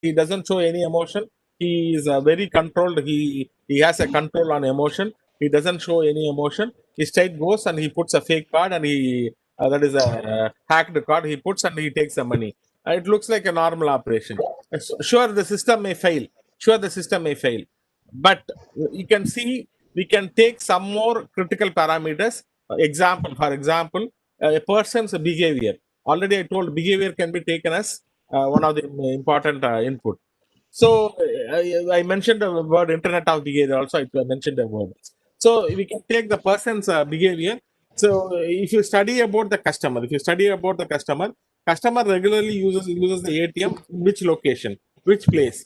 he doesn't show any emotion. He is very controlled. He has a control on emotion. He doesn't show any emotion. He straight goes and he puts a fake card, and he that is a hacked card. He puts and he takes the money. It looks like a normal operation. Sure, the system may fail. Sure, the system may fail, but you can see we can take some more critical parameters. For example, a person's behavior. Already I told behavior can be taken as one of the important input. So I mentioned the word internet of behavior also. I mentioned the word. So we can take the person's behavior. So if you study about the customer, customer regularly uses the ATM. Which location, which place?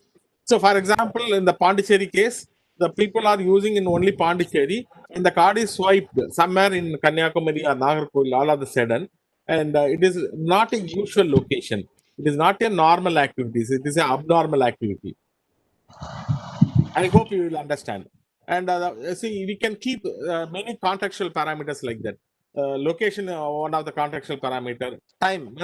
So for example, in the Pondicherry case, the people are using in only Pondicherry, and the card is swiped somewhere in Kanyakumari or Nagarkoil all of a sudden, and it is not a usual location. It is not a normal activity. It is an abnormal activity. I hope you will understand. And see, we can keep many contextual parameters like that. Location, one of the contextual parameter. Time,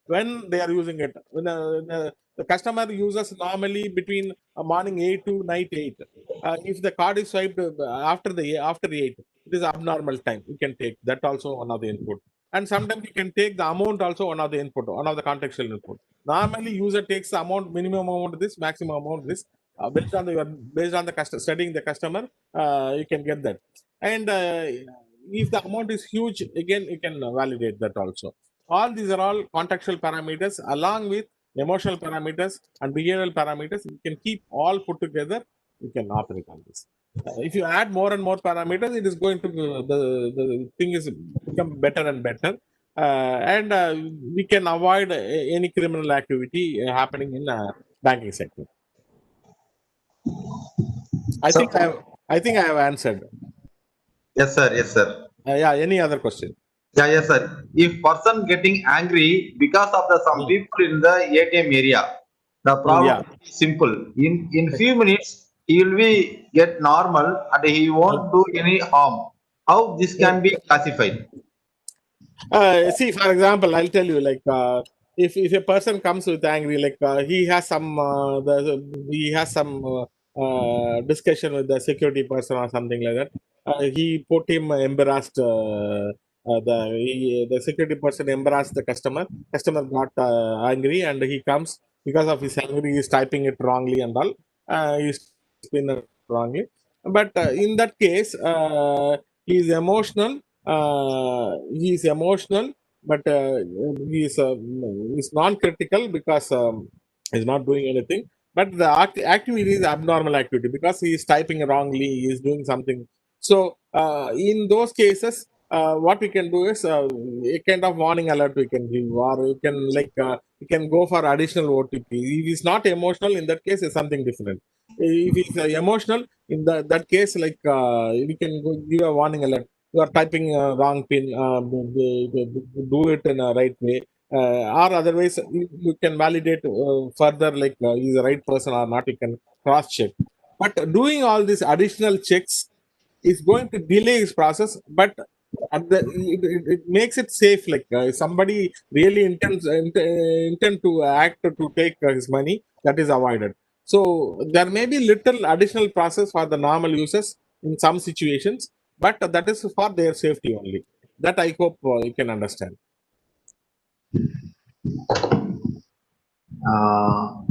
when they are using it. When the customer uses normally between morning 8 to night 8. If the card is swiped after 8, it is abnormal time. We can take that also one of the input. And sometimes we can take the amount also one of the input, one of the contextual input. Normally, user takes the amount, minimum amount this, maximum amount this. Based on the studying the customer, you can get that. And if the amount is huge, again you can validate that also. All these are all contextual parameters along with emotional parameters and behavioral parameters. You can keep all put together. You can operate on this. If you add more and more parameters, it is going to the thing is become better and better. And we can avoid any criminal activity happening in banking sector. So, I think I have answered. yes, sir. Yes, sir. Yeah. Any other question? Yeah, yes, sir. If person getting angry because of the some Mm, people in the ATM area, the problem yeah. is simple. In few minutes, he will be get normal and he won't do any harm. How this can be classified? See, for example, I'll tell you, like, if a person comes with angry, like, he has some discussion with the security person or something like that. He put him embarrassed. The security person embarrassed the customer. Customer got angry, and he comes because of his anger. He is typing it wrongly and all. He's spin it wrongly. But in that case, he is emotional. He is emotional, but he's non-critical because he's not doing anything. But the activity is abnormal activity because he is typing wrongly. He is doing something. So in those cases, what we can do is a kind of warning alert we can give, or we can go for additional OTP. If he's not emotional, in that case, it's something different. If he's emotional, in that case, we can give a warning alert. You are typing a wrong pin, do it in a right way, or otherwise you can validate further, like is the right person or not. You can cross check. But doing all these additional checks is going to delay his process, but it makes it safe. Like if somebody really intend to act to take his money, that is avoided. So there may be little additional process for the normal users in some situations, but that is for their safety only. That I hope you can understand. Uh,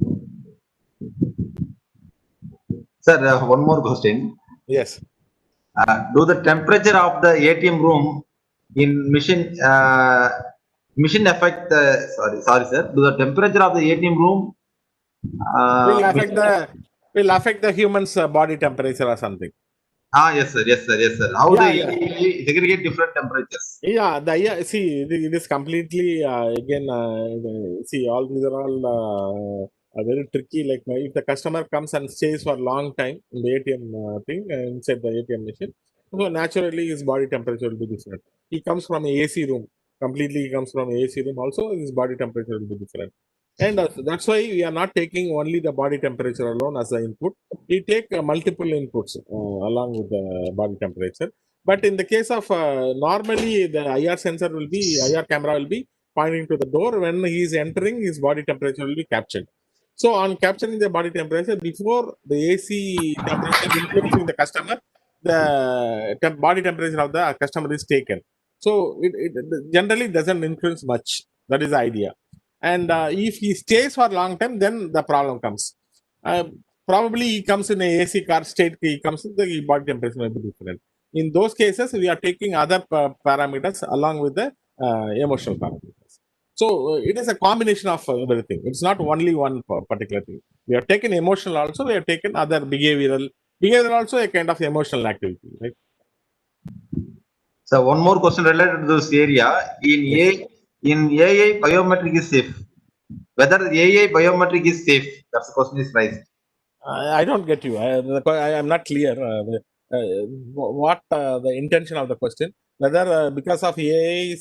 sir, one more question. Yes. Do the temperature of the ATM room in machine affect the sorry sir? Do the temperature of the ATM room Will affect machine? the human's body temperature or something. Ah, yes sir, yes sir, yes sir. How Yeah, they yeah. segregate different temperatures? See, it is completely again. See, all these are all very tricky. Like if the customer comes and stays for a long time in the ATM thing inside the ATM machine, so naturally his body temperature will be different. He comes from a AC room. Completely, he comes from a AC room. Also, his body temperature will be different. And that's why we are not taking only the body temperature alone as the input. We take multiple inputs along with the body temperature. But in the case of normally the IR camera will be pointing to the door. When he is entering, his body temperature will be captured. So on capturing the body temperature before the AC temperature influencing the customer, the body temperature of the customer is taken. So it generally doesn't influence much. That is the idea. And if he stays for a long time, then the problem comes. Uh, Probably he comes in a AC car state, he comes in the body temperature may be different. In those cases, we are taking other parameters along with the emotional parameters. So it is a combination of everything. It's not only one particular thing. We have taken emotional also. We have taken other behavioral. Behavioral also a kind of emotional activity, right? So one more question related to this area. Yes. In AI, biometric is safe. Whether AI biometric is safe, that's the question is raised. I don't get you. I am not clear. What the intention of the question? Whether because of AI,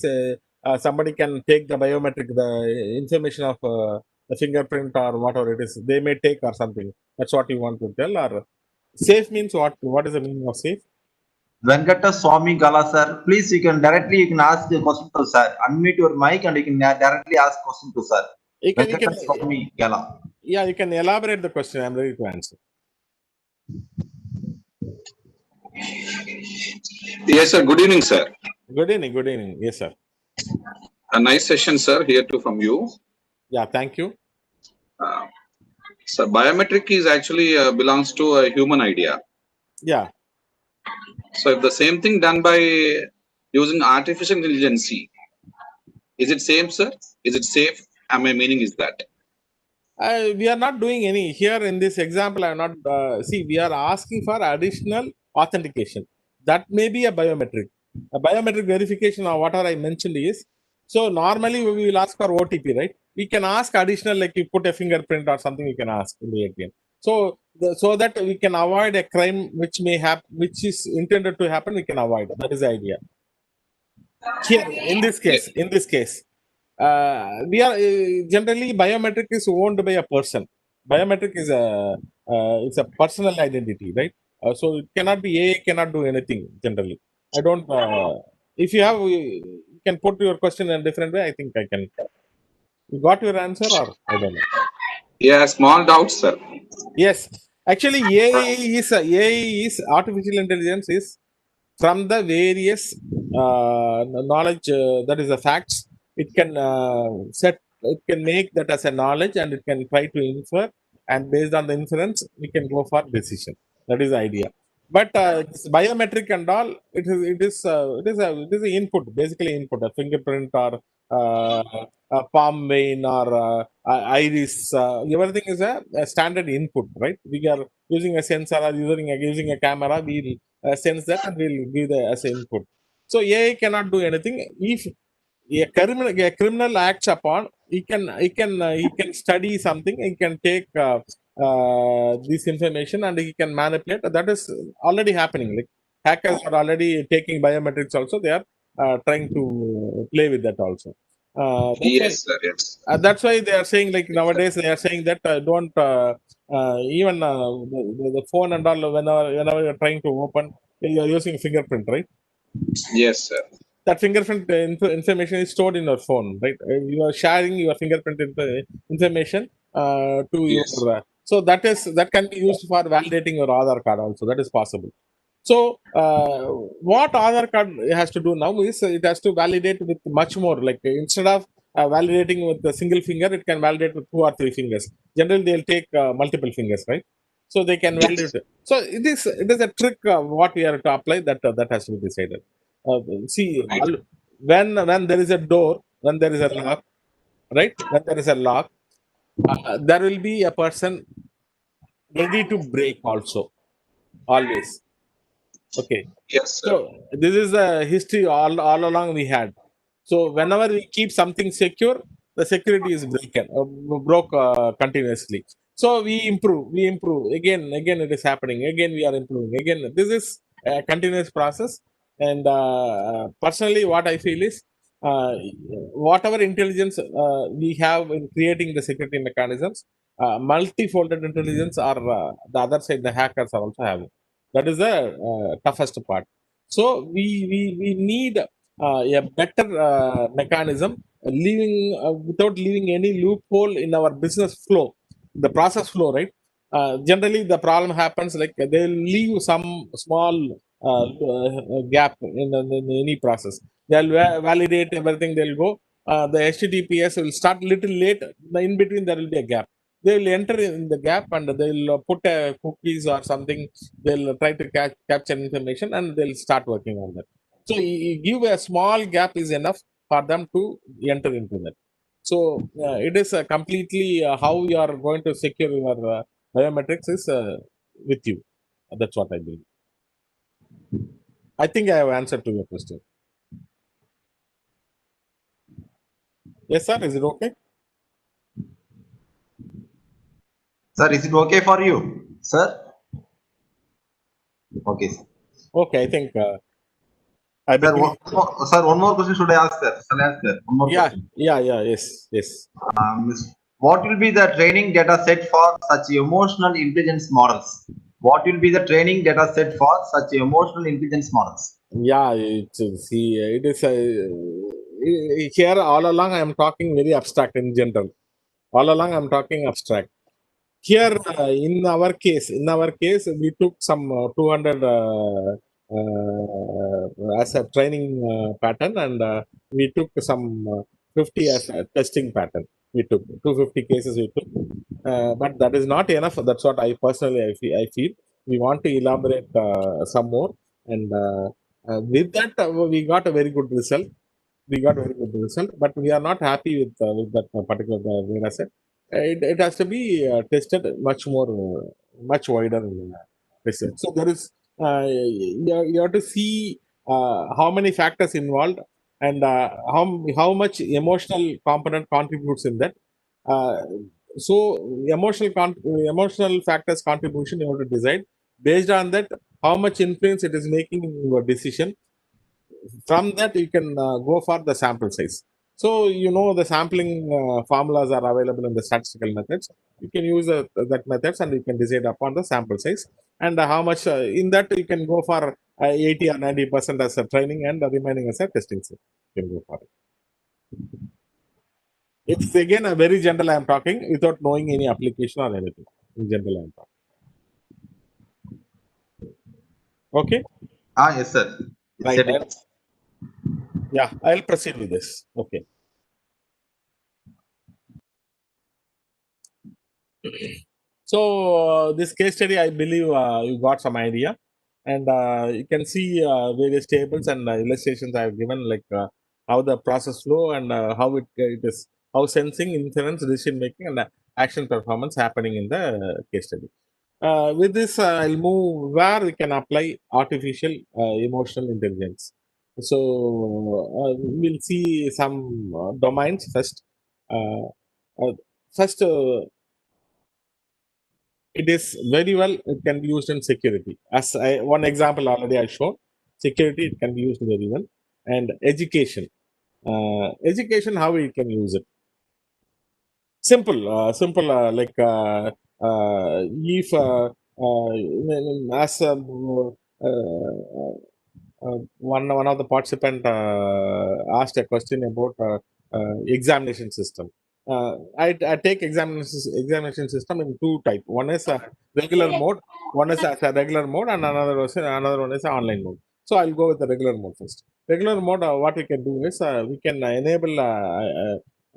somebody can take the biometric, the information of the fingerprint or whatever it is, they may take or something. That's what you want to tell. Or safe means what? What is the meaning of safe? Venkata Swami Gala sir, please you can ask the question to sir. Unmute your mic and you can directly ask question to sir. You Venkata can, Swami Gala. yeah, you can elaborate the question. I'm ready to answer. Yes, sir. Good evening, sir. Good evening. Good evening. Yes, sir. A nice session, sir, here too from you. Yeah, thank you. Uh, so, biometric is actually belongs to a human idea. Yeah. So, if the same thing done by using artificial intelligence, is it same, sir? Is it safe? And my meaning is that. We are not doing any here in this example. I'm not see. We are asking for additional authentication. That may be a biometric. A biometric verification or whatever I mentioned is. So normally we will ask for OTP, right? We can ask additional, like you put a fingerprint or something. We can ask in the ATM. So so that we can avoid a crime which may happen, which is intended to happen. We can avoid. That is the idea. Here Yeah. in this case, we are generally biometric is owned by a person. Biometric is a it's a personal identity, right? So it cannot be AI cannot do anything generally. I don't. If you have, you can put your question in a different way. I think I can. You got your answer, or I don't know. Yeah, small doubts, sir. Yes, actually, AI is artificial intelligence is from the various knowledge, that is the facts. It can set, it can make that as a knowledge, and it can try to infer, and based on the inference we can go for decision. That is the idea. But this biometric and all, it is a input, basically input, a fingerprint or uh, a palm vein or iris, everything is a standard input, right? We are using a sensor or using a camera. We sense that and will give the as input. So AI cannot do anything. If a criminal acts upon, he can study something. He can take this information and he can manipulate. That is already happening. Like hackers are already taking biometrics. Also, they are trying to play with that also. That's why. Yes, sir. Yes. That's why they are saying, like nowadays they are saying that don't even the phone and all, whenever you're trying to open, you're using fingerprint, right? Yes, sir. That fingerprint information is stored in your phone, right? You are sharing your fingerprint information to your. Yes. So that can be used for validating your Aadhaar card also. That is possible. So what Aadhaar card has to do now is it has to validate with much more. Like instead of validating with a single finger, it can validate with two or three fingers. Generally, they'll take multiple fingers, right? So they can validate Yes. it. So it is a trick what we are to apply, that has to be decided. See, Right. when there is a door, when there is a lock, right? When there is a lock, there will be a person ready to break also, always. Okay. Yes, So sir. this is the history all along we had. So whenever we keep something secure, the security is broke continuously. So we improve again. It is happening again. We are improving again. This is a continuous process. And personally, what I feel is, uh, whatever intelligence we have in creating the security mechanisms, multifolded intelligence are the other side. The hackers are also having. That is the toughest part. So we need a better mechanism, leaving without leaving any loophole in our business flow. the process flow, right? Generally, the problem happens like they'll leave some small gap in any process. They'll validate everything. They'll go. The HTTPS will start little late. In between, there will be a gap. They will enter in the gap and they'll put cookies or something. They'll try to capture information and they'll start working on that. So you give a small gap is enough for them to enter into that. So it is completely how you are going to secure your biometrics is with you. That's what I believe. I think I have answered to your question. Yes, sir. Is it okay? Sir, is it okay for you? Sir? Okay, sir. Okay, I think I Sir, believe. one more question should I ask, sir? Shall I ask, sir? One more Yeah, question. yes. What will be the training data set for such emotional intelligence models? What will be the training data set for such emotional intelligence models? Yeah, see, it is here all along. I am talking very abstract in general. All along, I am talking abstract. Here, in our case, we took some 200 as a training pattern, and we took some 50 as a testing pattern. We took 250 cases. We took, but that is not enough. That's what I personally I feel. We want to elaborate some more, and with that, we got a very good result. But we are not happy with that particular data set. It has to be tested much more, much wider research. So there is, you have to see how many factors involved and how much emotional component contributes in that. Uh, so emotional factors contribution you have to decide based on that how much influence it is making in your decision. From that you can go for the sample size. So the sampling formulas are available in the statistical methods. You can use that methods and you can decide upon the sample size and how much in that you can go for 80 or 90% as a training and the remaining as a testing set. You can go for it. It's again a very general I am talking without knowing any application or anything. In general I am talking. Okay, Yes, sir. You right. said it. I'll proceed with this. Okay. So this case study, I believe you got some idea, and you can see various tables and illustrations I have given, like how the process flow and how it is, how sensing, inference, decision making, and action performance happening in the case study. With this, I'll move where we can apply artificial emotional intelligence. So we'll see some domains first. Uh, first, it is very well it can be used in security one example already I showed. Security, it can be used very well. And education, how we can use it? Simple, like if as one of the participant asked a question about examination system. I take examination system in two type. One is a regular mode. One is as a regular mode, and another one is an online mode. So I'll go with the regular mode first. Regular mode, what we can do is we can enable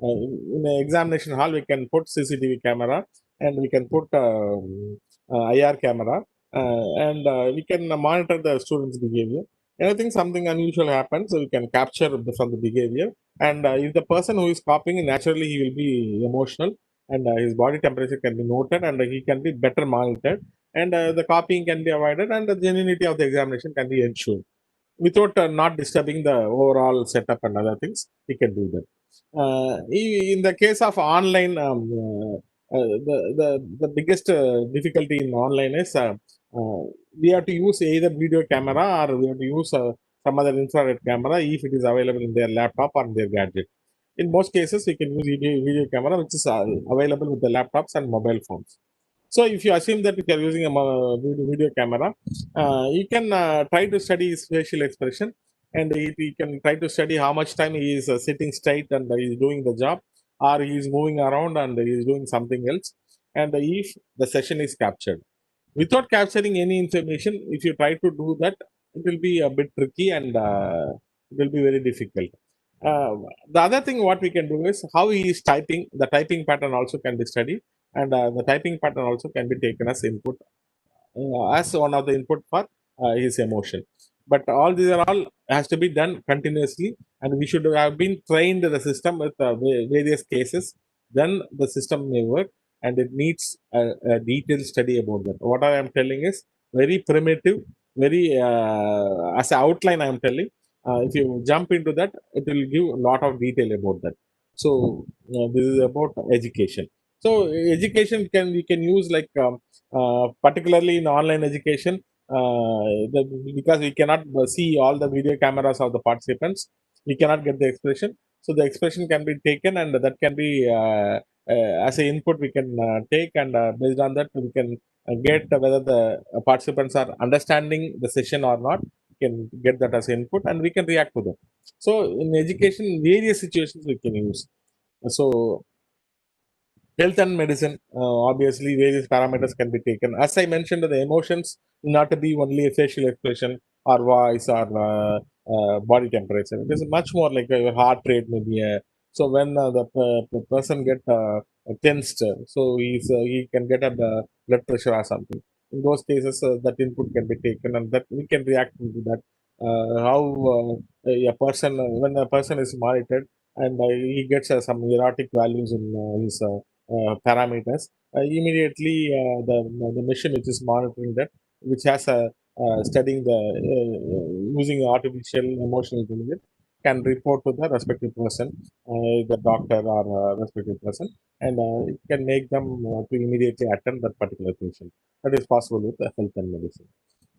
in the examination hall. We can put CCTV camera and we can put IR camera, and we can monitor the students' behavior. Anything something unusual happens, so we can capture from the behavior. And if the person who is copying, naturally he will be emotional, and his body temperature can be noted, and he can be better monitored, and the copying can be avoided, and the genuinity of the examination can be ensured without not disturbing the overall setup and other things. We can do that. In the case of online, the biggest difficulty in online is we have to use either video camera or we have to use some other infrared camera if it is available in their laptop or their gadget. In most cases, we can use video camera, which is available with the laptops and mobile phones. So, if you assume that if you are using a video camera, you can try to study his facial expression, and he can try to study how much time he is sitting straight and he is doing the job, or he is moving around and he is doing something else. and if the session is captured. Without capturing any information, if you try to do that, it will be a bit tricky and it will be very difficult. Uh, the other thing what we can do is how he is typing. The typing pattern also can be studied, and the typing pattern also can be taken as input, as one of the input for his emotion. But all these are all has to be done continuously, and we should have been trained the system with various cases. Then the system may work, and it needs a detailed study about that. What I am telling is very primitive, very as an outline. I am telling. If you jump into that, it will give a lot of detail about that. So this is about education. So education can we can use like particularly in online education, because we cannot see all the video cameras of the participants, we cannot get the expression. So the expression can be taken, and that can be as an input we can take, and based on that we can get whether the participants are understanding the session or not. We can get that as input, and we can react to them. So in education, various situations we can use. So health and medicine, obviously various parameters can be taken. As I mentioned, the emotions not to be only a facial expression or voice or body temperature. It is much more like your heart rate maybe. So when the person get tensed, so he can get a blood pressure or something. In those cases, that input can be taken, and that we can react to that. How a person when a person is monitored, and he gets some erratic values in his parameters, immediately the machine which is monitoring that, which has a studying the using artificial emotional intelligence, can report to the respective person, the doctor or respective person, and it can make them to immediately attend that particular patient. That is possible with health and medicine.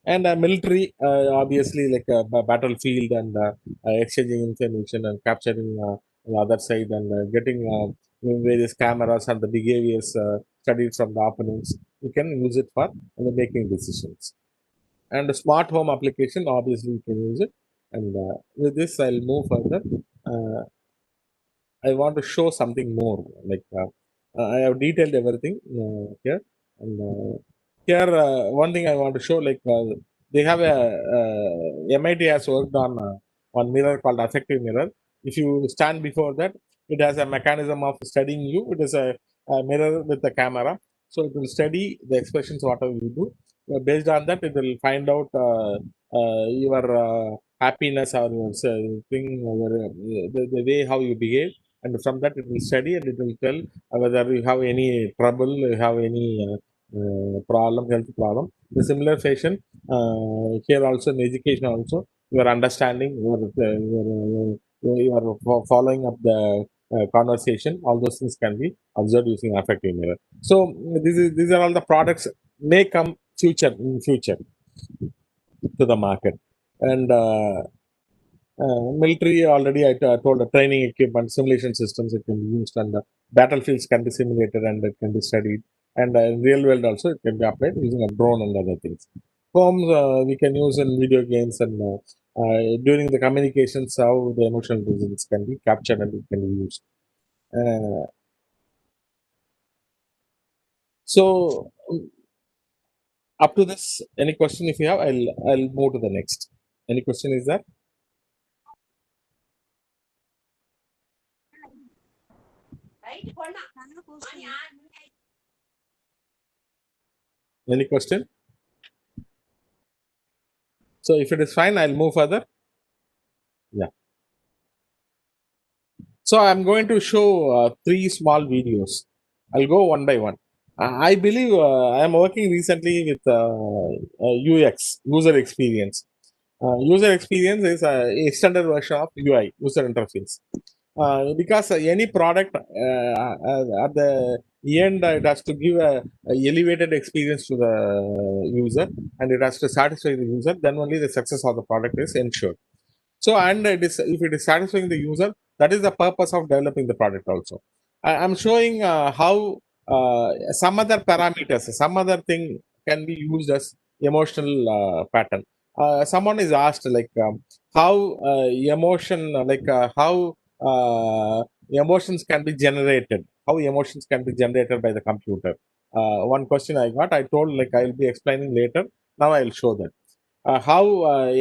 And military, obviously like a battlefield, and exchanging information and capturing the other side, and getting various cameras and the behaviors studied from the opponents. You can use it for making decisions. And the smart home application, obviously you can use it. And with this I'll move further. uh, I want to show something more. Like I have detailed everything here, and here one thing I want to show. Like they have a MIT has worked on one mirror called affective mirror. If you stand before that, it has a mechanism of studying you. It is a mirror with a camera, so it will study the expressions whatever you do. Based on that, it will find out your happiness or your thing, the way how you behave, and from that it will study, and it will tell whether you have any trouble, you have any problem, health problem. The similar fashion, here also in education also, you are understanding, you are following up the conversation. All those things can be observed using affective mirror. So these are all the products may come future in future to the market. And military, already told the training equipment, simulation systems it can be used, and battlefields can be simulated and it can be studied. And in real world also it can be applied using a drone and other things. Homes we can use in video games, and during the communications, how the emotional results can be captured and it can be used. Uh, so up to this, any question if you have, I'll move to the next. Any question is there? Any question? So if it is fine, I'll move further. Yeah. So I'm going to show three small videos. I'll go one by one. I believe I'm working recently with UX, user experience. User experience is a extended version of UI, user interface. Because any product at the end, it has to give a elevated experience to the user, and it has to satisfy the user. Then only the success of the product is ensured. So, and it is, if it is satisfying the user, that is the purpose of developing the product also. I'm showing how some other parameters, some other thing can be used as emotional pattern. Someone is asked like how emotion, like how emotions can be generated, how emotions can be generated by the computer. one question I got. I told like I'll be explaining later. Now I'll show that. How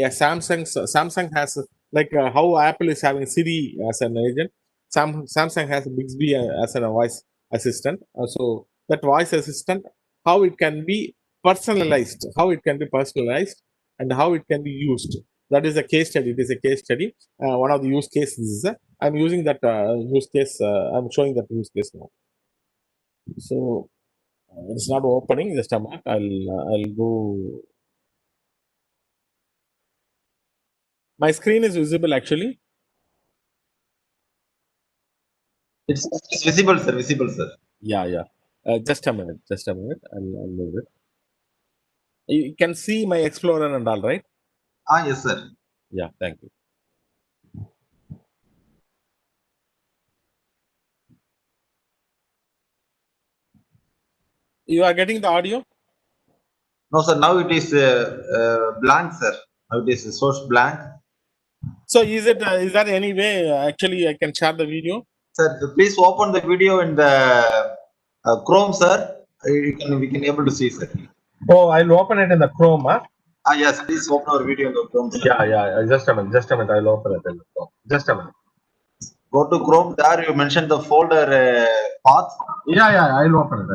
Samsung has like how Apple is having Siri as an agent. Samsung has Bixby as a voice assistant. So that voice assistant, how it can be personalized, and how it can be used. That is a case study. It is a case study. One of the use cases is I'm using that use case. I'm showing that use case now. So it's not opening. Just a minute. I'll go. My screen is visible actually. It's visible, sir. Visible, sir. Yeah. Just a minute. I'll move it. You can see my Explorer and all, right? Yes, sir. Yeah, thank you. You are getting the audio? No, sir. Now it is blank, sir. Now it is source blank. So is it? Is there any way actually I can share the video? Sir, please open the video in the Chrome, sir. We can able to see, sir. Oh, I'll open it in the Chrome. Huh? Yes, please open our video in the Chrome, sir. Yeah. Just a minute. I'll open it in the Chrome. Just a minute. Go to Chrome. There you mentioned the folder path. Yeah. I'll open it.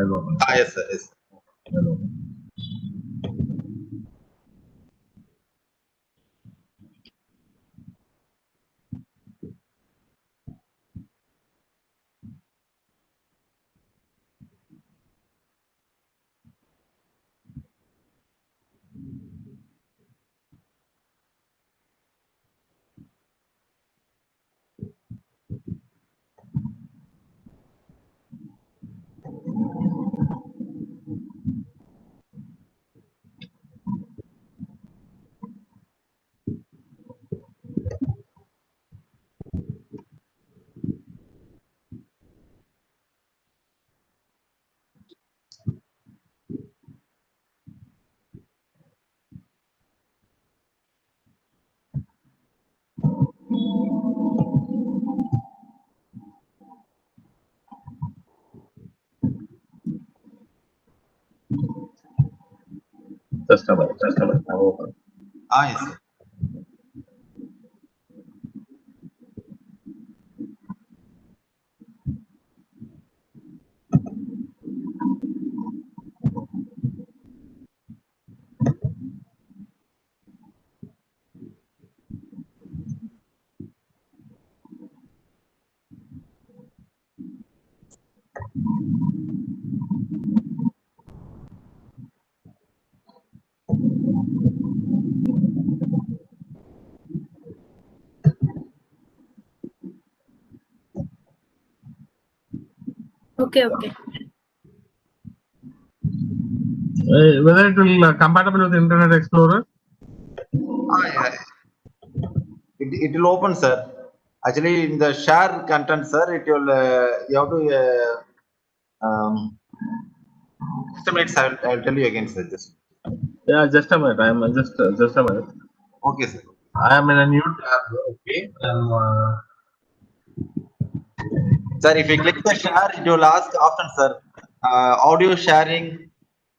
Yes, sir. Yes. I'll open it. Just a minute. I'll open it. Yes, sir. Okay. Whether it will compatible with Internet Explorer? Yeah. It will open, sir. Actually, in the share content, sir, it will you have to estimates. I'll tell you again, sir. Yeah, just a minute. I'm just a minute. Okay, sir. I am in a new tab. Okay. Sir, if you click the share, it will ask often, sir. Audio sharing,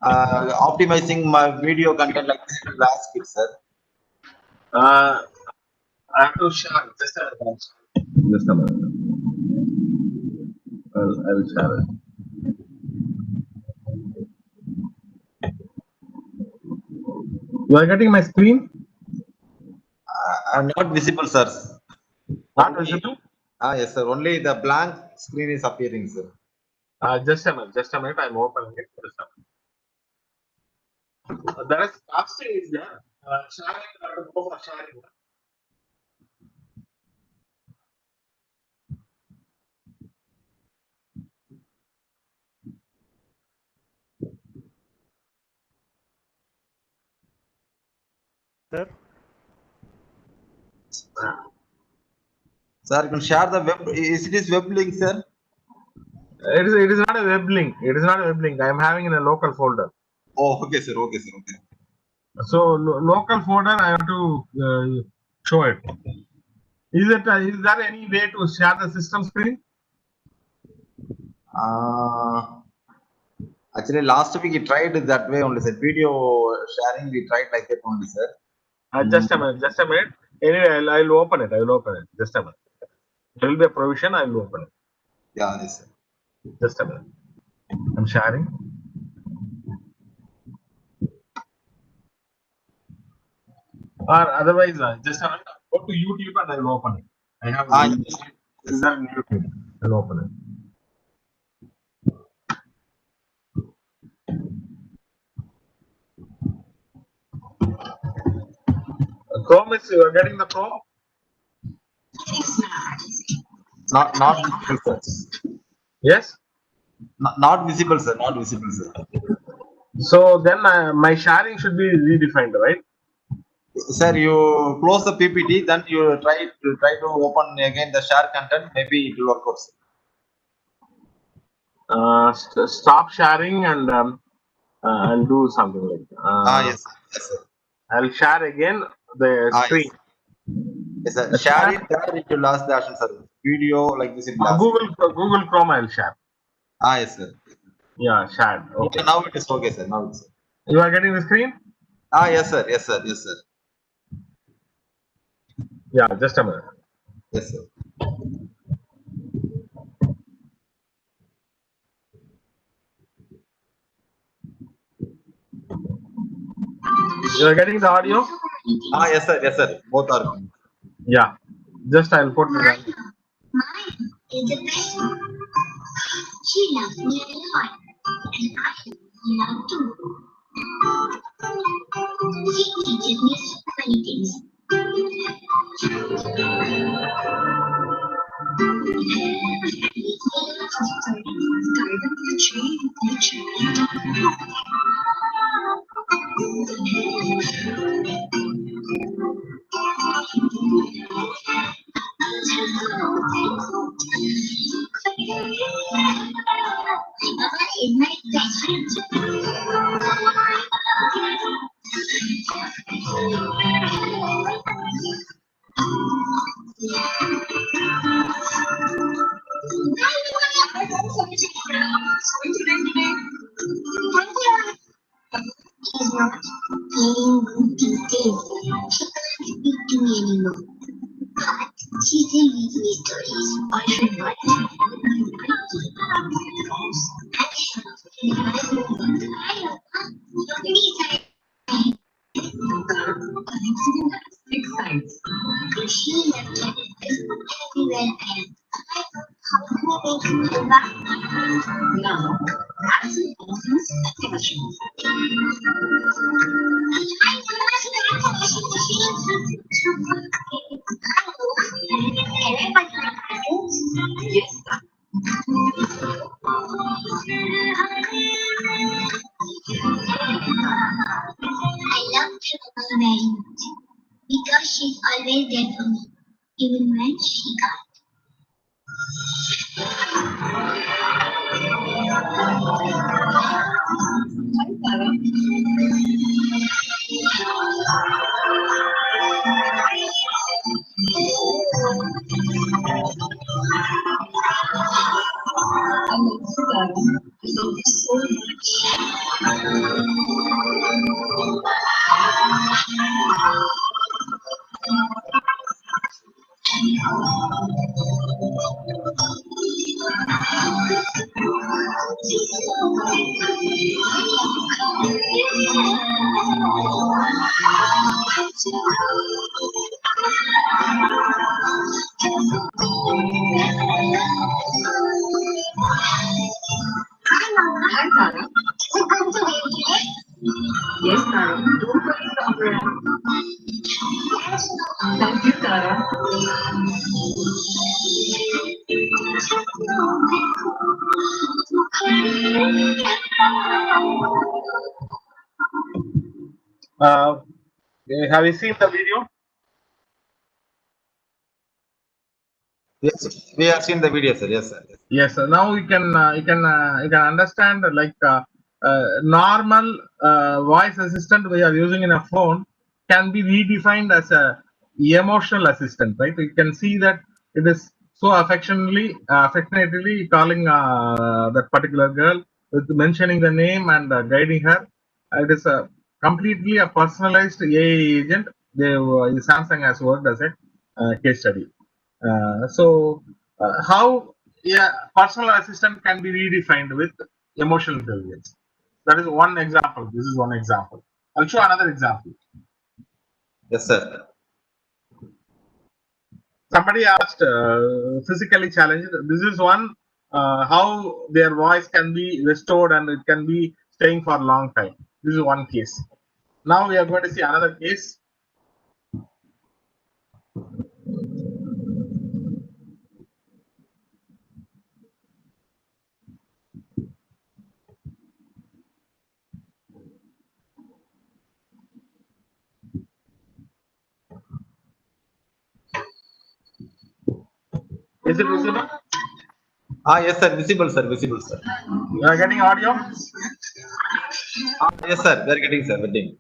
optimizing my video content like this, it will ask it, sir. I have to share. Just a minute. Just a minute. I'll share it. You are getting my screen? Not visible, sir. Not visible? Yes, sir. Only the blank screen is appearing, sir. Just a minute. I'm opening it. Just a minute. There is casting is there. Sharing, I have to go for sharing. Sir, Sir, you can share the web. Is it is web link, sir? It is not a web link. I am having in a local folder. Oh, okay, sir. Okay. So local folder, I have to show it. Is there any way to share the system screen? Actually, last week he tried it that way only, sir. Video sharing, we tried like that only, sir. Just a minute. Just a minute. Anyway, I'll open it. I will open it. Just a minute. There will be a provision. I will open it. Yeah, yes, sir. Just a minute. I'm sharing. Or otherwise, just a minute. Go to YouTube and I will open it. I have. Ah, Is that in YouTube? I'll open it. Chrome is you are getting the Chrome? not visible, sir. Yes. Not visible, sir. Not visible, sir. So then my sharing should be redefined, right? Sir, you close the PPT, then you try to open again the share content. Maybe it will work out, sir. Stop sharing and do something like that. Yes, sir. Yes, sir. I'll share again the screen. Yes, sir. Share it, there it will ask the action, sir. Video like this, it will ask. Google Chrome I'll share. Yes, sir. Yeah, shared. Okay. Now it is okay, sir. Now it's. You are getting the screen? Yes, sir. Yes, sir. Yes, sir. Yeah, just a minute. Yes, sir. You are getting the audio? Yes, sir. Yes, sir. Both are. Yeah. Just I'll put it on. Is the best one. She loves me a lot, and I love too. She teaches me so many things. Mama is my best friend. He's not feeling good these days. She can't speak to me anymore. But she still reads me stories. I should write them. She left everywhere I am. How can I make you come back? No, that's an awesome situation. I know that's a washing machine. Can I buy my cartoons? Yes. I love Mama very much because she's always there for me, even when she can't. I love you so much. Hi, Tara. So come to me today? Yes, Tara. Don't worry, Tara. Thank you, Tara. Have you seen the video? Yes, we have seen the video, sir. Yes, sir. Yes. Now you can understand normal voice assistant we are using in a phone can be redefined as a emotional assistant, right? You can see that it is so affectionately calling that particular girl with mentioning the name and guiding her. It is a completely a personalized AI agent. Samsung has worked as a case study. How personal assistant can be redefined with emotional intelligence. That is one example. This is one example. I'll show another example. Yes, sir. Somebody asked physically challenged. This is one how their voice can be restored and it can be staying for a long time. This is one case. Now we are going to see another case. Is it visible? Yes, sir. Visible, sir. Visible, sir. You are getting audio? Yes, sir. We are getting, sir. Getting.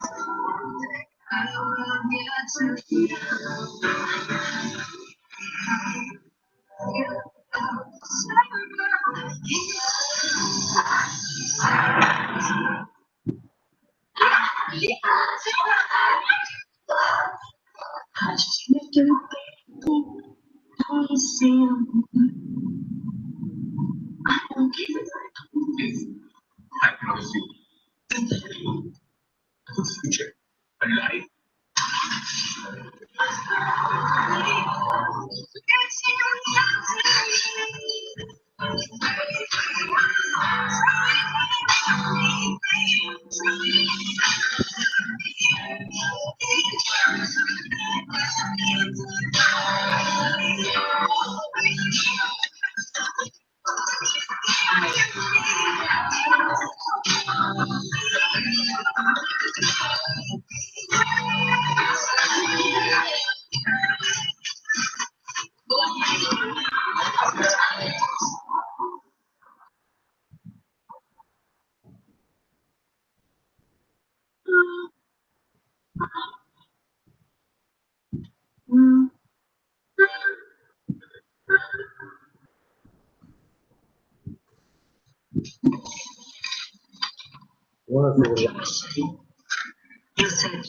You said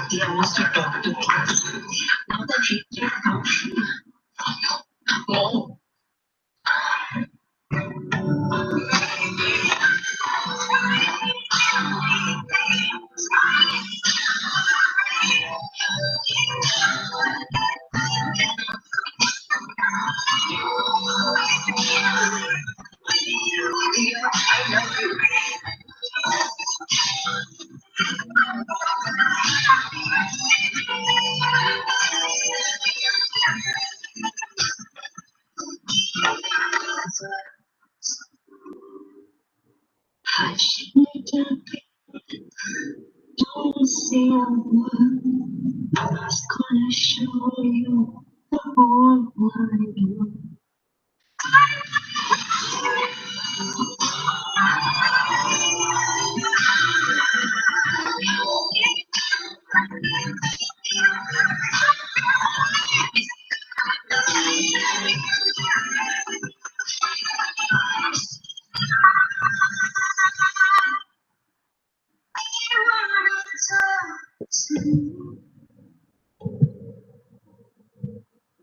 he wants to talk to kids. Now that he can't talk, no. Hush, little baby, don't say a word. I was gonna show you the whole wide world.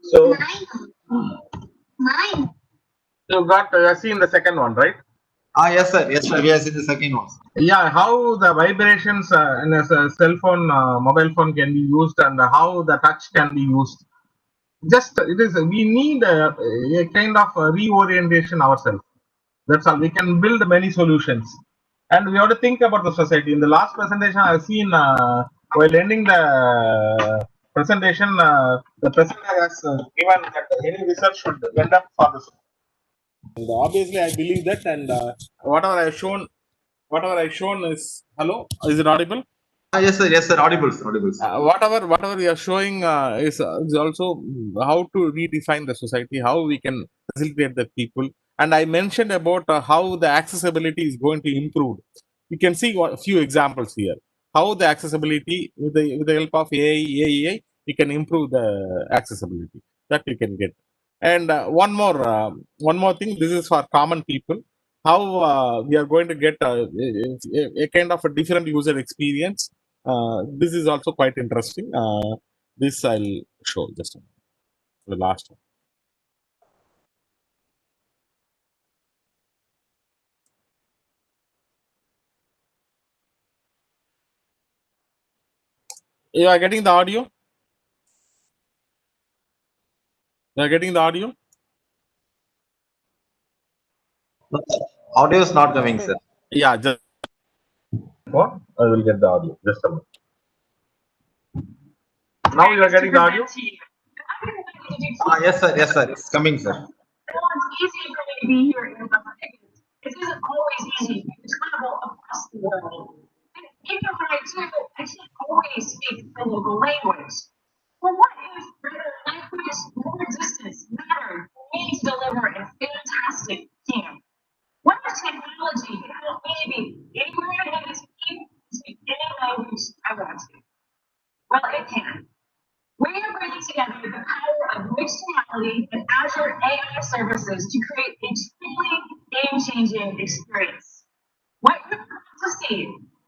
So Mine. you got seen the second one, right? Yes, sir. Yes, sir. We are seeing the second one. Yeah, how the vibrations in a cell phone, mobile phone can be used, and how the touch can be used. Just it is we need a kind of reorientation ourselves. That's all. We can build many solutions, and we have to think about the society. In the last presentation, I've seen while ending the presentation, the presenter has given that any research should end up for this. And obviously, I believe that, and whatever I've shown is hello. Is it audible? Yes, sir. Yes, sir. Audible, sir. Audible, sir. Whatever we are showing is also how to redefine the society, how we can facilitate the people. And I mentioned about how the accessibility is going to improve. You can see a few examples here. How the accessibility with the help of AI, you can improve the accessibility that you can get. And one more thing. This is for common people. how we are going to get a kind of a different user experience. This is also quite interesting. This I'll show just a minute, the last one. You are getting the audio? You are getting the audio? Audio is not coming, sir. Yeah, just I will get the audio. Just a minute. Now you are getting the audio? Yes, sir. Yes, sir. It's coming, sir. Well, it's easy for me to be here in Los Angeles. It isn't always easy to travel across the world. And even when I do, I can't always speak the local language. Well, what if greater language, more distance mattered for me to deliver a fantastic team? What if technology can help me be anywhere I need to be to speak any language I want to? Well, it can. We are bringing together the power of mixed reality and Azure AI services to create a truly game-changing experience. What you're about to see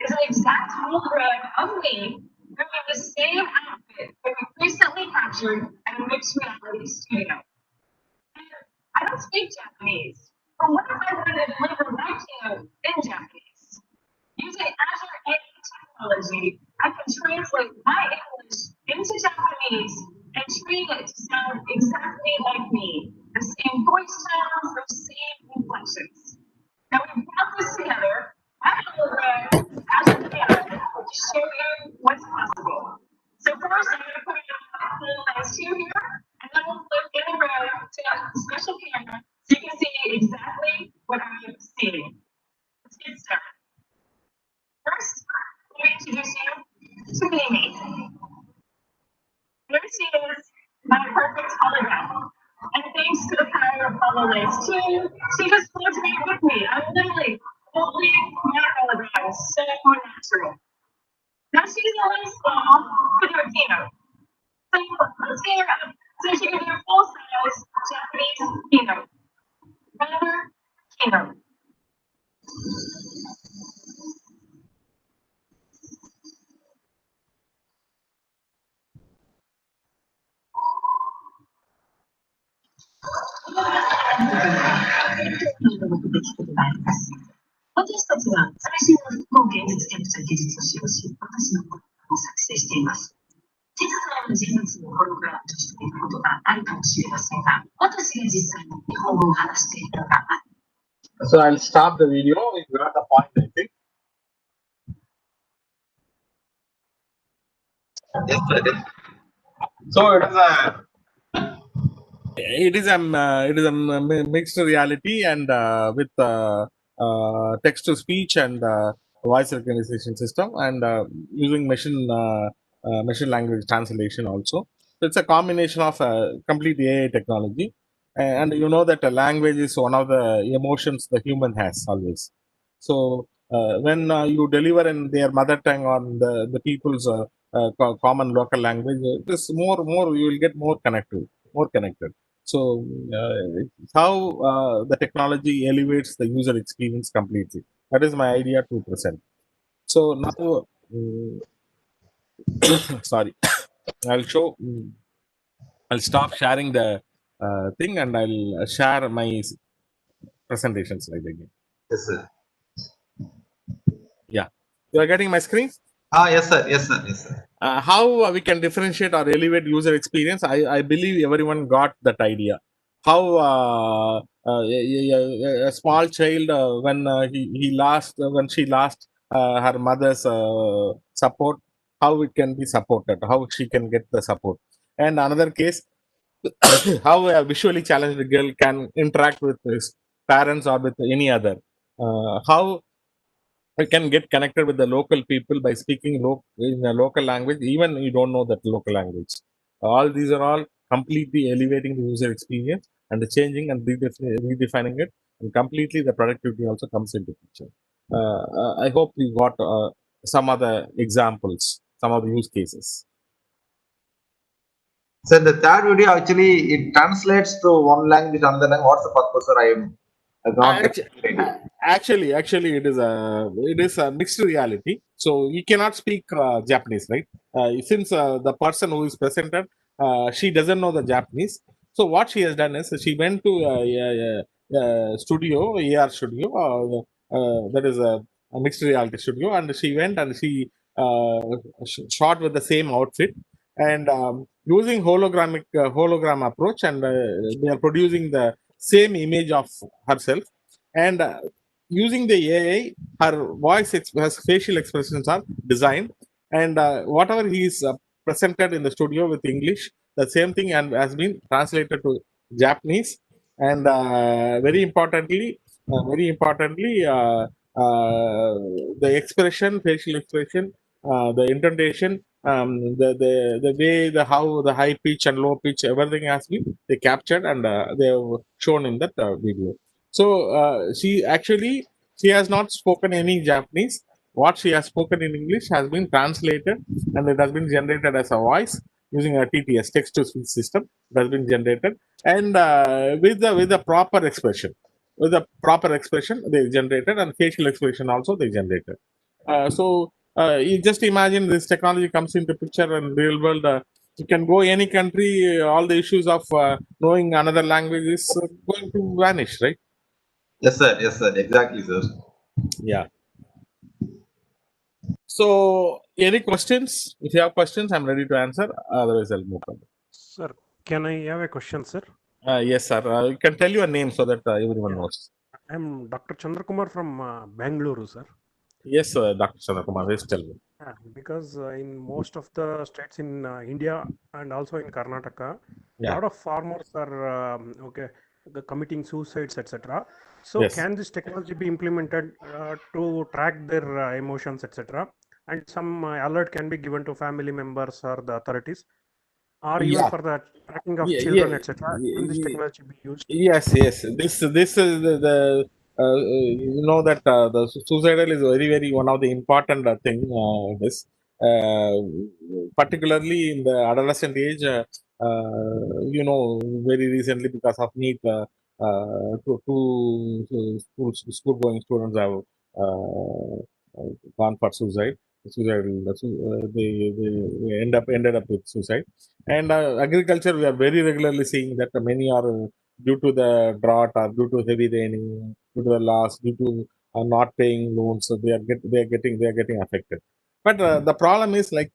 is an exact hologram of me wearing the same outfit that we recently captured at a mixed reality studio. And I don't speak Japanese, but what if I wanted to deliver my keynote in Japanese? Using Azure AI technology, I can translate my English into Japanese and train it to sound exactly like me. The same voice tones, the same inflections. Now we brought this together, my hologram, Azure AI, to show you what's possible. So first, I'm going to put it on the lens two here, and then we'll flip in a row to a special camera so you can see exactly what I'm seeing. Let's get started. First, let me introduce you to Mimi. Here she is, my perfect hologram. And thanks to the power of HoloLens 2, she just floats right with me. I'm literally holding my hologram so natural. Now she's a little small to do a keynote. So let's get her up so she can do a full-size Japanese keynote. Another keynote. so I'll stop the video. You got the point, I think. Yes, sir. Yes. So it is a mixed reality and with text to speech and voice recognition system and using machine language translation also. So it's a combination of complete AI technology, and you know that a language is one of the emotions the human has always. So when you deliver in their mother tongue on the people's common local language, this more you will get more connected. So it's how the technology elevates the user experience completely. That is my idea to present. So now, sorry, I'll show. I'll stop sharing the thing and I'll share my presentation slide again. Yes, sir. Yeah, you are getting my screen. Yes, sir. Yes, sir. Yes, sir. How we can differentiate or elevate user experience, I believe everyone got that idea. How a small child when when she lost her mother's support, how it can be supported, how she can get the support. And another case, how a visually challenged girl can interact with his parents or with any other. How I can get connected with the local people by speaking in a local language, even you don't know that local language. All these are all completely elevating the user experience and changing and redefining it, and completely the productivity also comes into picture. I hope we got some other examples, some of the use cases. So the third video actually it translates to one language, another language. What's the purpose, sir? not Actu- actually, it is a mixed reality. So you cannot speak Japanese, right? Since the person who is presented, she doesn't know the Japanese. So what she has done is she went to studio, AR studio, that is a mixed reality studio, and she went and she shot with the same outfit and using hologram approach, and they are producing the same image of herself, and using the AI, her her facial expressions are designed, and whatever he is presented in the studio with English, the same thing and has been translated to Japanese, and the expression, facial expression, the intonation, the way, the how, the high pitch and low pitch, everything has been they captured, and they have shown in that video. So she has not spoken any Japanese. What she has spoken in English has been translated, and it has been generated as a voice using a TTS, text to speech system. It has been generated, and with the proper expression, they generated, and facial expression also they generated. You just imagine this technology comes into picture in real world. You can go any country, all the issues of knowing another language is going to vanish, right? Yes, sir. Yes, sir. Exactly, sir. Yeah. So, any questions? If you have questions, I'm ready to answer. Otherwise, I'll move on. Sir, can I have a question, sir? Yes, sir. You can tell your name so that everyone Yeah. knows. I'm Dr. Chandrakumar from Bangalore, sir. Yes, Dr. Chandrakumar, please tell me. Because in most of the states in India and also in Karnataka, a Yeah. lot of farmers are committing suicides, etc. So, Yes. can this technology be implemented to track their emotions, etc.? And some alert can be given to family members or the authorities, or even Yeah. for the tracking of Yeah. children, Yeah. etc. Can this technology be used? Yes, yes. This is the you know that the suicidal is very one of the important thing. This uh, particularly in the adolescent age, very recently because of need, school going students have gone for suicide. They ended up with suicide, and agriculture, we are very regularly seeing that many are due to the drought or due to heavy raining, due to the loss, due to not paying loans, so they are getting affected. But the problem is like,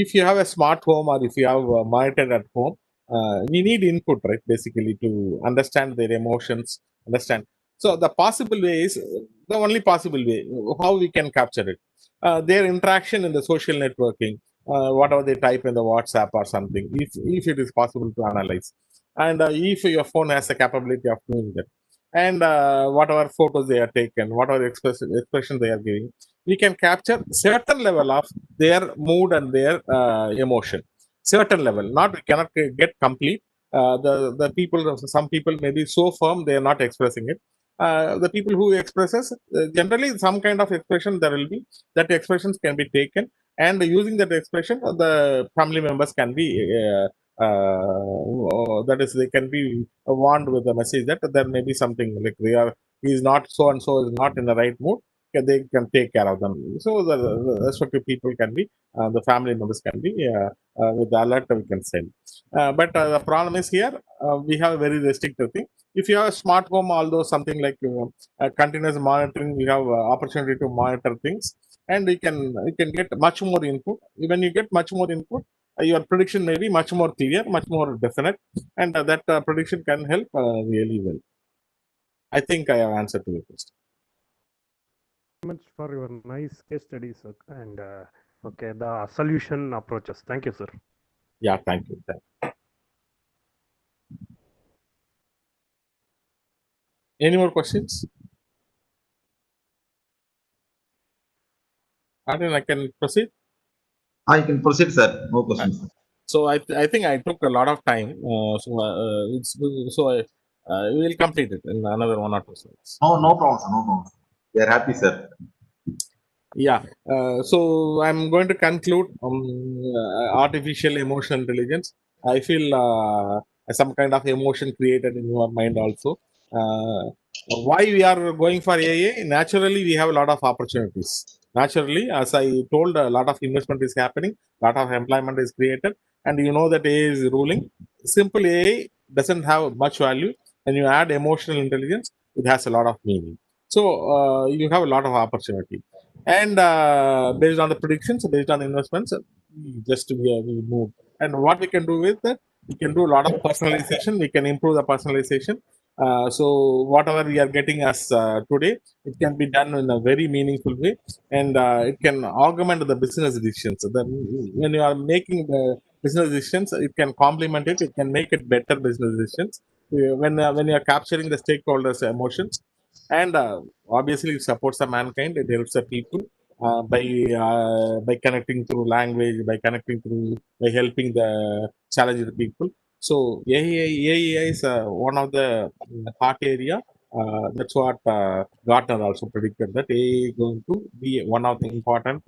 if you have a smart home or if you have a monitor at home, we need input, right? Basically, to understand their emotions, understand. So the possible way is the only possible way how we can capture it. Their interaction in the social networking, whatever they type in the WhatsApp or something, if it is possible to analyze, and if your phone has the capability of doing that, and whatever photos they are taken, whatever expression they are giving, we can capture certain level of their mood and their emotion, certain level. Not we cannot get complete. The people, some people may be so firm they are not expressing it. The people who expresses, generally some kind of expression there will be, that expressions can be taken, and using that expression the family members can be that is, they can be warned with a message that there may be something like he is not, so and so is not in the right mood. They can take care of them. So the respective people can be, the family members can be, with the alert we can send. But the problem is here, we have a very restrictive thing. If you have a smart home, although something like continuous monitoring, we have opportunity to monitor things, and you can get much more input. When you get much more input, your prediction may be much more clear, much more definite, and that prediction can help really well. I think I have answered to your question. Much for your nice case studies, and the solution approaches. Thank you, sir. Yeah, thank you. Any more questions? I can proceed. I can proceed, sir. No Uh, questions. So I think I took a lot of time. We will complete it in another 1 or 2 slides. No, no problem, sir. No problem. We are happy, sir. Yeah. So I'm going to conclude artificial emotional intelligence. I feel some kind of emotion created in your mind also. why we are going for AI? Naturally, we have a lot of opportunities. Naturally, as I told, a lot of investment is happening, a lot of employment is created, and you know that AI is ruling. Simple AI doesn't have much value. When you add emotional intelligence, it has a lot of meaning. So you have a lot of opportunity. And based on the predictions, based on investments, we move. And what we can do with that, we can do a lot of personalization. We can improve the personalization. So whatever we are getting as today, it can be done in a very meaningful way, and it can augment the business decisions. When you are making the business decisions, it can complement it. It can make it better business decisions. When you are capturing the stakeholders' emotions, and obviously it supports the mankind. It helps the people by connecting through language, by helping the challenged people. So AI is one of the hot area. That's what Gartner also predicted, that AI is going to be one of the important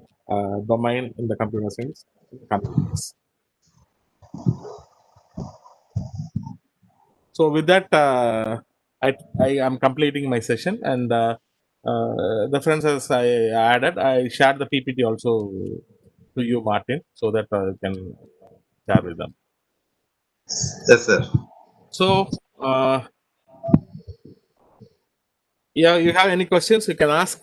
domain in the computer science in the coming years. So with that, I am completing my session, and the friends as I added, I shared the PPT also to you, Martin, so that you can share with them. Yes, sir. So yeah, you have any questions? You can ask.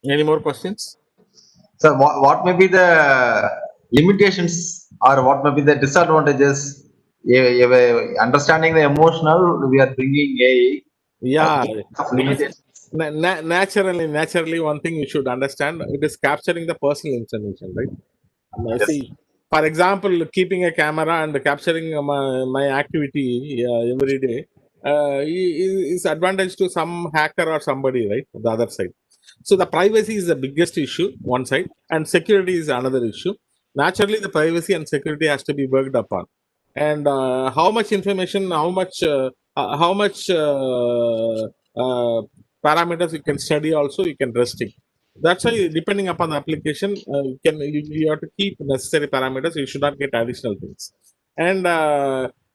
Any more questions? So what may be the limitations or what may be the disadvantages? Understanding the emotional, we are bringing a Yeah, nat- limitations. naturally, one thing you should understand, it is capturing the personal information, right? Yes. See, for example, keeping a camera and capturing my activity every day is advantage to some hacker or somebody, right? The other side. So the privacy is the biggest issue, one side, and security is another issue. Naturally, the privacy and security has to be worked upon. And how much information, how much parameters you can study, also you can restrict. That's why, depending upon the application, you have to keep necessary parameters. You should not get additional things. And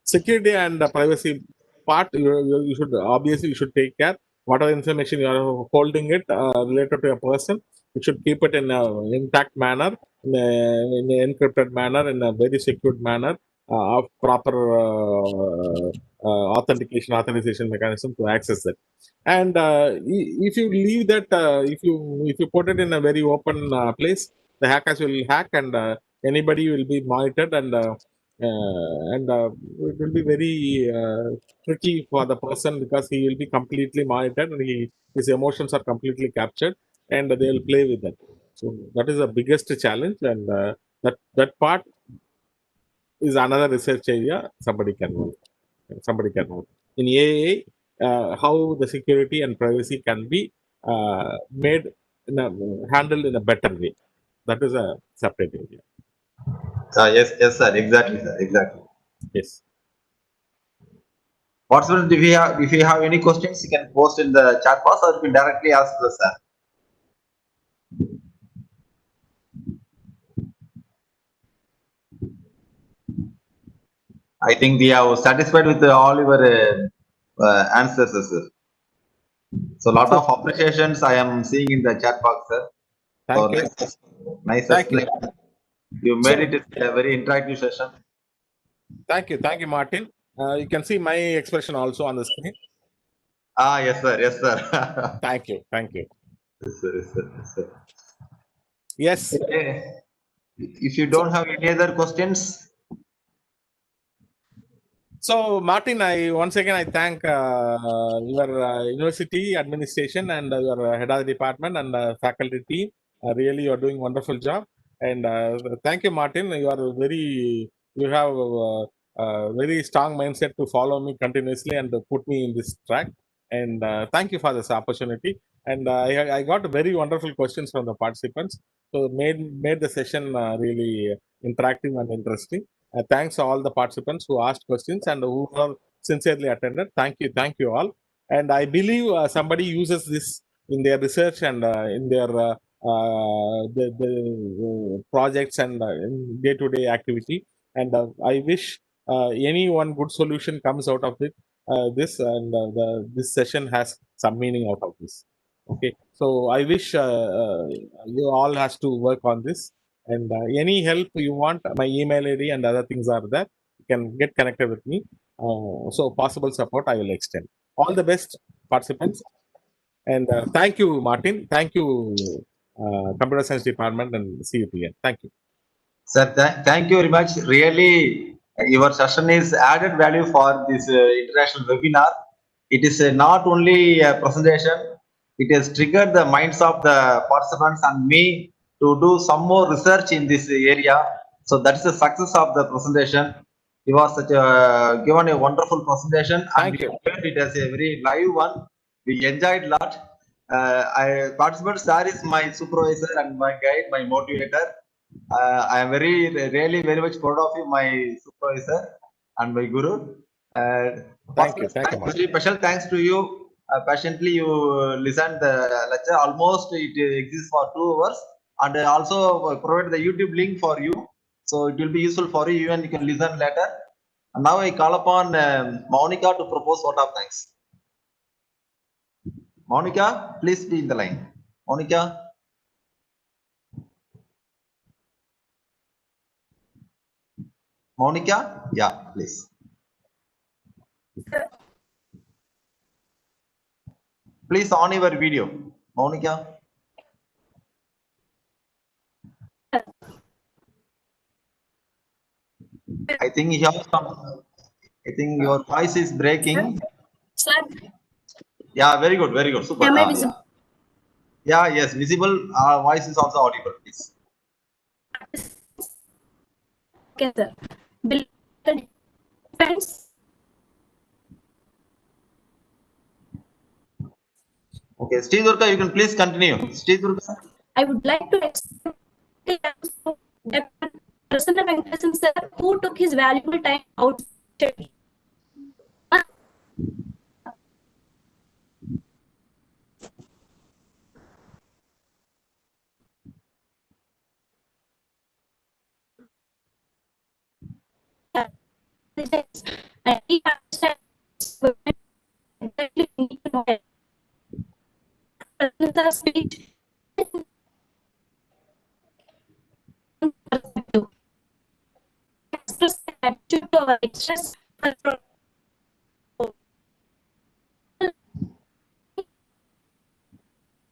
security and privacy part, you should obviously you should take care. Whatever information you are holding it related to a person, you should keep it in an intact manner, in an encrypted manner, in a very secured manner, of proper authorization mechanism to access it. And if you leave that, if you put it in a very open place, the hackers will hack, and anybody will be monitored, and it will be very tricky for the person, because he will be completely monitored, and his emotions are completely captured, and they will play with that. So that is the biggest challenge, and that part is another research area somebody can work. In AI, how the security and privacy can be made handled in a better way. That is a separate area. Yes, yes, sir. Exactly, sir. Exactly. Yes. What's if you have any questions, you can post in the chat box or you can directly ask the sir. I think we are satisfied with all your answers, sir. So lot So of appreciations I am seeing in the chat box, sir. So thank you. nice Thank you. explanation. You made So it a very interactive session. thank you, Martin. You can see my expression also on the screen. Yes, sir. Yes, sir. Thank you. Thank you. Yes, sir. Yes, sir. Yes, sir. Yes. Okay. If you So don't have any other questions, So, Martin, I once again I thank your university administration and your head of the department and faculty team. Really, you are doing wonderful job. And thank you, Martin. You have a very strong mindset to follow me continuously and put me in this track. And thank you for this opportunity. And I got very wonderful questions from the participants. So made the session really interactive and interesting. Thanks to all the participants who asked questions and who are sincerely attended. Thank you all. And I believe somebody uses this in their research and in their the projects and in day-to-day activity. And I wish any one good solution comes out of it. this, and this session has some meaning out of this. Okay, so I wish you all has to work on this, and any help you want, my email ID and other things are there. You can get connected with me. So possible support I will extend. All the best, participants, and thank you, Martin. Thank you, Computer Science Department, and see you again. Thank you. Sir, thank you very much. Really, your session is added value for this international webinar. It is not only a presentation, it has triggered the minds of the participants and me to do some more research in this area. So that is the success of the presentation. It was such a given a wonderful presentation, and Thank you. we heard it as a very live one. We enjoyed a lot. Participants, sir is my supervisor and my guide, my motivator. I am really very much proud of you, my supervisor and my guru. Thank you. Thank you, Martin. Very special thanks to you. Patiently you listened the lecture. Almost it exists for 2 hours, and also provide the YouTube link for you, so it will be useful for you. Even you can listen later. And now I call upon Monica to propose vote of thanks. Monica, please be in the line. Monica. Monica, yeah, please. Please on your video, Monica. I think you have some. I think your voice is breaking. Sir, Yeah, very good, super. am I Yeah. visible? Yeah, yes, visible. Voice is also audible, please. Okay, sir. Beloved friends, Okay, Sri Durga, you can please continue. Sri Durga. I would like to extend thanks to Dr. Prasanna Venkatesan sir, who took his valuable time out. And he understands exactly we need to know it. Prasanna speech perspective. Express gratitude to our lecturers for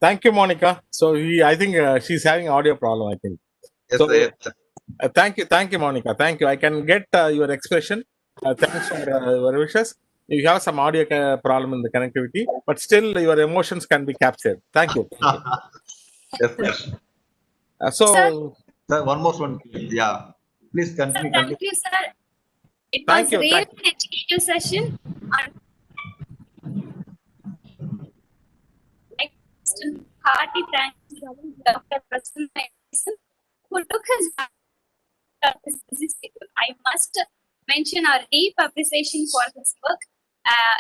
Thank you, Monica. So I think she's having audio problem. I think. Yes, So sir, yes, sir. thank you, Monica. Thank you. I can get your expression. Thanks for your wishes. You have some audio problem in the connectivity, but still your emotions can be captured. Thank you. Thank you. Yes, sir. So Sir, one more one, please. Yeah, please continue. Thank you, sir. It Thank was you, really thank- an educative session. And I extend hearty thanks to Dr. Prasanna Venkatesan, who took his busy schedule. I must mention our deep appreciation for his work.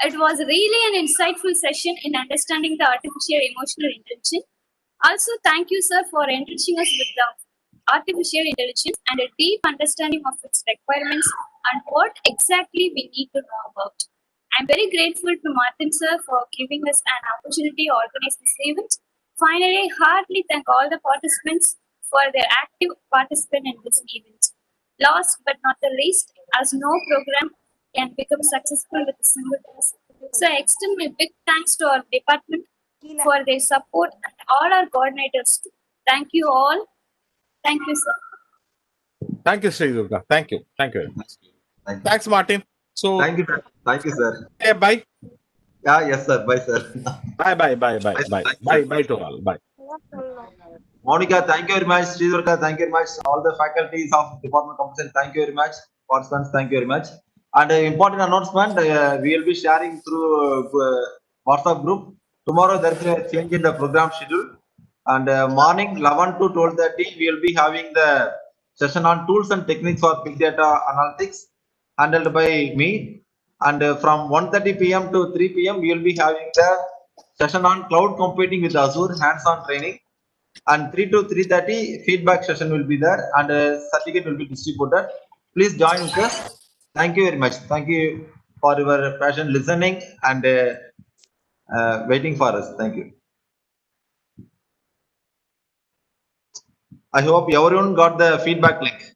It was really an insightful session in understanding the artificial emotional intelligence. Also, thank you, sir, for enriching us with the artificial intelligence and a deep understanding of its requirements and what exactly we need to know about. I'm very grateful to Martin, sir, for giving us an opportunity to organize this event. Finally, heartily thank all the participants for their active participation in this event. Last but not the least, as no program can become successful with a single person. So I extend my big thanks to our department for their support and all our coordinators too. Thank you all. Thank you, sir. thank you, Sri Durga. Thank you. Thank you very much. Thank you. Thanks, Martin. So Thank you, sir. Thank you, sir. bye. Yeah, yes, sir. Bye, sir. Bye to all. Bye. Monica, thank you very much. Sri Durga, thank you very much. All the faculties of Department of Computer, thank you very much. Participants, thank you very much. And important announcement, we will be sharing through WhatsApp group. Tomorrow there is a change in the program schedule. And morning 11 to 12:30, we will be having the session on tools and techniques for big data analytics, handled by me. And from 1:30 p.m. to 3 p.m., we will be having the session on cloud computing with Azure hands-on training. And 3 to 3:30 feedback session will be there, and a certificate will be distributed. Please join with us. Thank you very much. Thank you, for your patient listening and waiting for us. Thank you. I hope everyone got the feedback link.